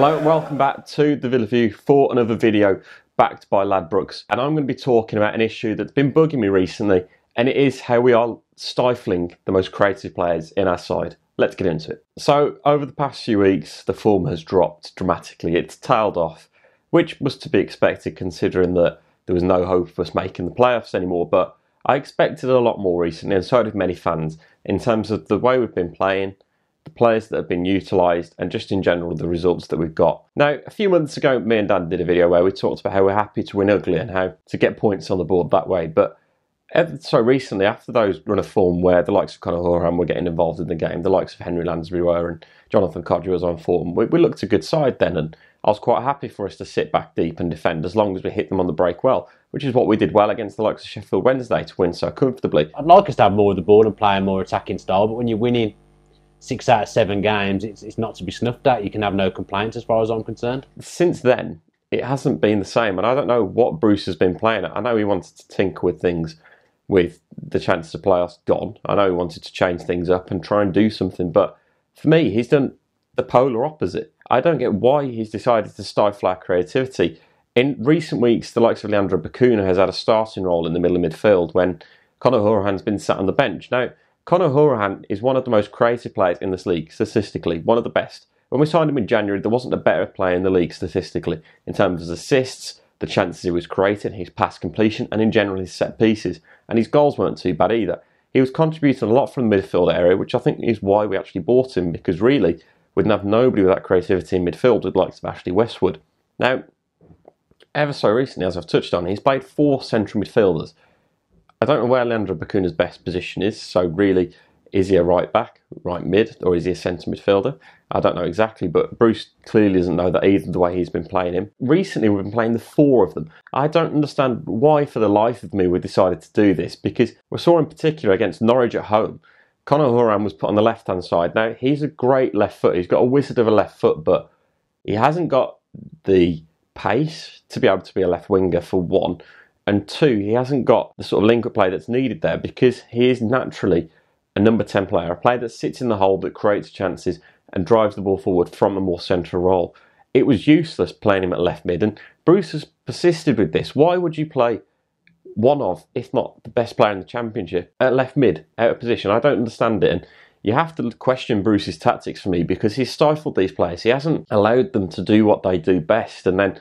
Hello and welcome back to the Villa View for another video backed by Ladbrokes, and I'm going to be talking about an issue that's been bugging me recently, and it is how we are stifling the most creative players in our side. Let's get into it. So over the past few weeks the form has dropped dramatically. It's tailed off, which was to be expected considering that there was no hope of us making the playoffs anymore, but I expected a lot more recently, and so did many fans, in terms of the way we've been playing, the players that have been utilised, and just in general the results that we've got. Now, a few months ago me and Dan did a video where we talked about how we're happy to win ugly and how to get points on the board that way, but so recently, after those run of form where the likes of Conor Horan were getting involved in the game, the likes of Henry Lansbury were, and Jonathan Codger was on form, we looked a good side then, and I was quite happy for us to sit back deep and defend as long as we hit them on the break well, which is what we did well against the likes of Sheffield Wednesday to win so comfortably. I'd like us to have more of the ball and play a more attacking style, but when you're winning 6 out of 7 games, it's not to be snuffed at. You can have no complaints as far as I'm concerned. Since then, it hasn't been the same, and I don't know what Bruce has been playing at. I know he wanted to tinker with things with the chances of playoffs gone. I know he wanted to change things up and try and do something, but for me, he's done the polar opposite. I don't get why he's decided to stifle our creativity. In recent weeks, the likes of Leandro Bacuna has had a starting role in the middle of midfield when Conor Horan's been sat on the bench. Now, Conor Horan is one of the most creative players in this league, statistically, one of the best. When we signed him in January, there wasn't a better player in the league, statistically, in terms of assists, the chances he was creating, his pass completion, and in general his set pieces. And his goals weren't too bad either. He was contributing a lot from the midfield area, which I think is why we actually bought him, because really, we'd have nobody with that creativity in midfield with the likes of Ashley Westwood. Now, ever so recently, as I've touched on, he's played 4 central midfielders. I don't know where Leandro Bacuna's best position is, so really, is he a right back, right mid, or is he a centre midfielder? I don't know exactly, but Bruce clearly doesn't know that either, the way he's been playing him. Recently, we've been playing the 4 of them. I don't understand why, for the life of me, we decided to do this, because we saw in particular against Norwich at home, Conor Horan was put on the left-hand side. Now, he's a great left foot. He's got a wizard of a left foot, but he hasn't got the pace to be able to be a left winger, for one. And 2, he hasn't got the sort of link-up play that's needed there, because he is naturally a number 10 player, a player that sits in the hole, that creates chances and drives the ball forward from a more central role. It was useless playing him at left mid, and Bruce has persisted with this. Why would you play one of, if not the best player in the Championship, at left mid, out of position? I don't understand it, and you have to question Bruce's tactics for me, because he's stifled these players. He hasn't allowed them to do what they do best, and then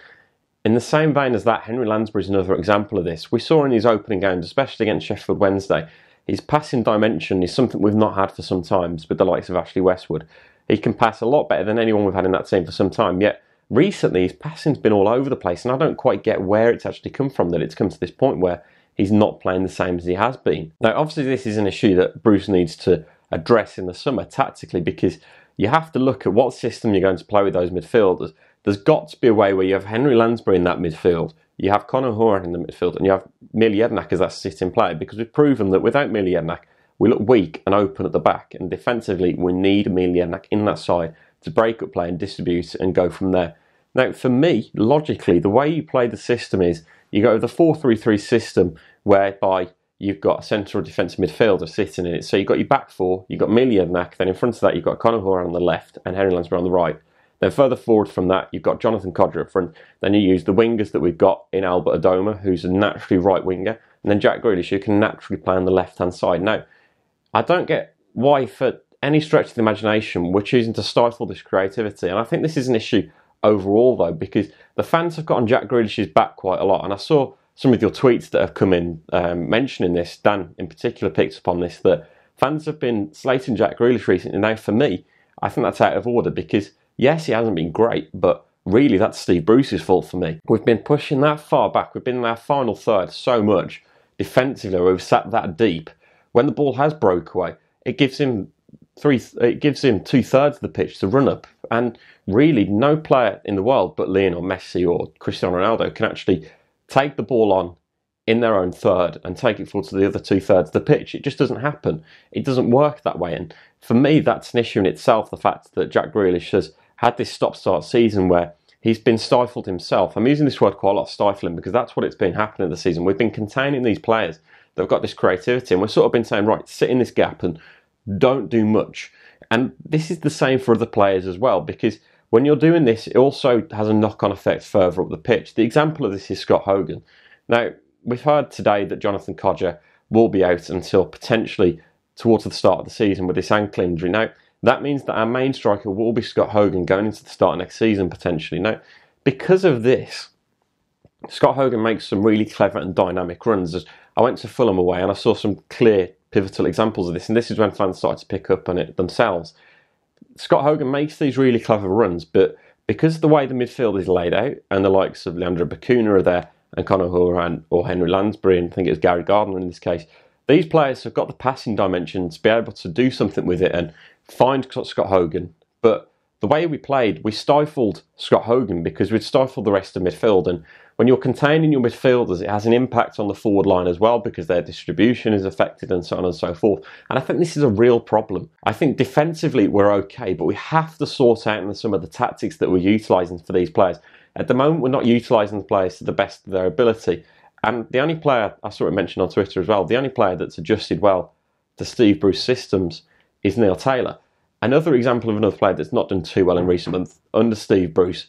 in the same vein as that, Henry Lansbury is another example of this. We saw in his opening games, especially against Sheffield Wednesday, his passing dimension is something we've not had for some time with the likes of Ashley Westwood. He can pass a lot better than anyone we've had in that team for some time, yet recently his passing's been all over the place, and I don't quite get where it's actually come from, that it's come to this point where he's not playing the same as he has been. Now, obviously this is an issue that Bruce needs to address in the summer tactically, because you have to look at what system you're going to play with those midfielders. There's got to be a way where you have Henry Lansbury in that midfield, you have Conor Horan in the midfield, and you have Milijednak as that sitting player, because we've proven that without Milijednak, we look weak and open at the back, and defensively we need Milijednak in that side to break up play and distribute and go from there. Now, for me, logically, the way you play the system is you go with the 4-3-3 system, whereby you've got a central defensive midfielder sitting in it. So you've got your back 4, you've got Milijednak, then in front of that you've got Conor Horan on the left and Henry Lansbury on the right. Then further forward from that, you've got Jonathan Codger up front. Then you use the wingers that we've got in Albert Adoma, who's a naturally right winger, and then Jack Grealish, who can naturally play on the left-hand side. Now, I don't get why, for any stretch of the imagination, we're choosing to stifle this creativity. And I think this is an issue overall, though, because the fans have got on Jack Grealish's back quite a lot. And I saw some of your tweets that have come in mentioning this. Dan, in particular, picked up on this, that fans have been slating Jack Grealish recently. Now, for me, I think that's out of order, because yes, he hasn't been great, but really that's Steve Bruce's fault for me. We've been pushing that far back. We've been in our final third so much defensively, where we've sat that deep. When the ball has broke away, it gives him 2/3 of the pitch to run up. And really, no player in the world but Lionel Messi or Cristiano Ronaldo can actually take the ball on in their own third and take it forward to the other 2/3 of the pitch. It just doesn't happen. It doesn't work that way. And for me, that's an issue in itself, the fact that Jack Grealish has had this stop-start season where he's been stifled himself. I'm using this word quite a lot, stifling, because that's what it's been happening this season. We've been containing these players that have got this creativity, and we've sort of been saying, right, sit in this gap and don't do much. And this is the same for other players as well, because when you're doing this, it also has a knock-on effect further up the pitch. The example of this is Scott Hogan. Now, we've heard today that Jonathan Codger will be out until potentially towards the start of the season with this ankle injury. Now, that means that our main striker will be Scott Hogan going into the start of next season potentially. Now, because of this, Scott Hogan makes some really clever and dynamic runs. I went to Fulham away and I saw some clear pivotal examples of this, and this is when fans started to pick up on it themselves. Scott Hogan makes these really clever runs, but because of the way the midfield is laid out, and the likes of Leandro Bacuna are there, and Conor Horan or Henry Lansbury, and I think it was Gary Gardner in this case, these players have got the passing dimension to be able to do something with it and find Scott Hogan. But the way we played, we stifled Scott Hogan because we'd stifled the rest of midfield. And when you're containing your midfielders, it has an impact on the forward line as well because their distribution is affected and so on and so forth. And I think this is a real problem. I think defensively we're okay, but we have to sort out some of the tactics that we're utilising for these players. At the moment, we're not utilising the players to the best of their ability. And the only player, I saw it mentioned on Twitter as well, the only player that's adjusted well to Steve Bruce's systems is Neil Taylor. Another example of another player that's not done too well in recent months under Steve Bruce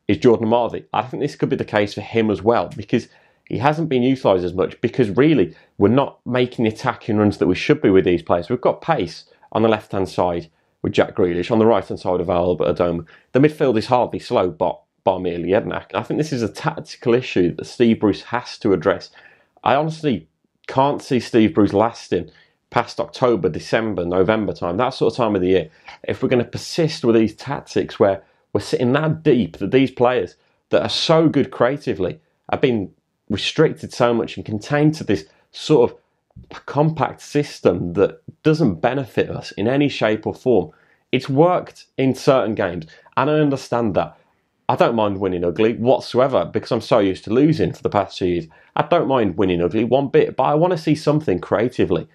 is Jordan Marley. I think this could be the case for him as well because he hasn't been utilised as much because really we're not making the attacking runs that we should be with these players. We've got pace on the left-hand side with Jack Grealish, on the right-hand side of Albert Adoma. The midfield is hardly slow, bar merely Jednak. I think this is a tactical issue that Steve Bruce has to address. I honestly can't see Steve Bruce lasting past October, December, November time, that sort of time of the year, if we're going to persist with these tactics where we're sitting that deep that these players that are so good creatively have been restricted so much and contained to this sort of compact system that doesn't benefit us in any shape or form. It's worked in certain games, and I understand that. I don't mind winning ugly whatsoever because I'm so used to losing for the past 2 years. I don't mind winning ugly one bit, but I want to see something creatively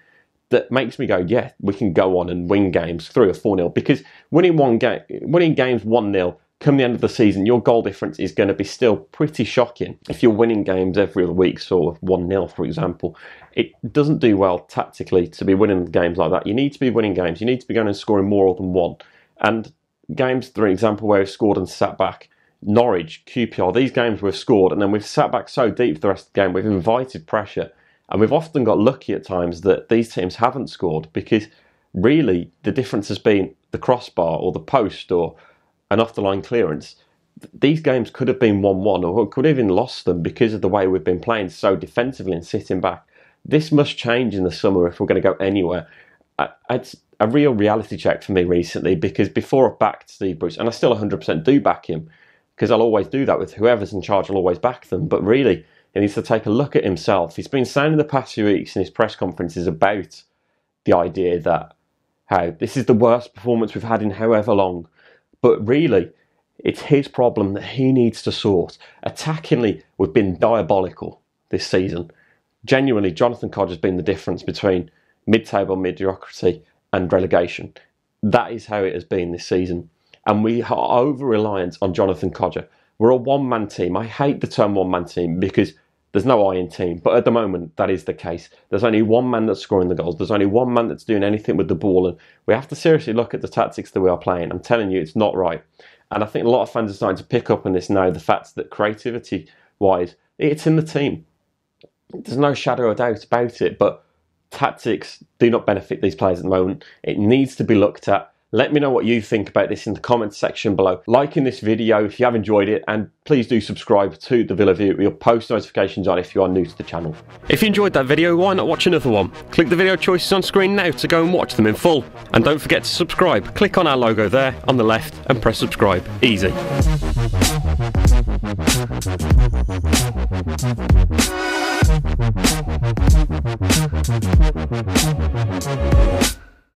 that makes me go, yeah, we can go on and win games 3 or 4-0. Because winning games 1-0 come the end of the season, your goal difference is going to be still pretty shocking. If you're winning games every other week, sort of 1-0, for example, it doesn't do well tactically to be winning games like that. You need to be winning games. You need to be going and scoring more than one. And games, for example, where we've scored and sat back, Norwich, QPR, these games we've scored and then we've sat back so deep for the rest of the game, we've invited pressure. And we've often got lucky at times that these teams haven't scored because really the difference has been the crossbar or the post or an off-the-line clearance. These games could have been 1-1 or could have even lost them because of the way we've been playing so defensively and sitting back. This must change in the summer if we're going to go anywhere. It's a real reality check for me recently because before I backed Steve Bruce, and I still 100% do back him because I'll always do that with whoever's in charge, I'll always back them. But really, he needs to take a look at himself. He's been saying in the past few weeks in his press conferences about the idea that how this is the worst performance we've had in however long. But really, it's his problem that he needs to sort. Attackingly, we've been diabolical this season. Genuinely, Jonathan Codger's been the difference between mid-table mediocrity and relegation. That is how it has been this season. And we are over-reliant on Jonathan Codger. We're a one-man team. I hate the term one-man team because there's no I in team, but at the moment that is the case. There's only one man that's scoring the goals. There's only one man that's doing anything with the ball, and we have to seriously look at the tactics that we are playing. I'm telling you, it's not right. And I think a lot of fans are starting to pick up on this now, the fact that creativity-wise, it's in the team. There's no shadow of doubt about it, but tactics do not benefit these players at the moment. It needs to be looked at. Let me know what you think about this in the comments section below. Liking this video if you have enjoyed it, and please do subscribe to the Villa View with your post notifications on if you are new to the channel. If you enjoyed that video, why not watch another one? Click the video choices on screen now to go and watch them in full. And don't forget to subscribe. Click on our logo there on the left and press subscribe. Easy.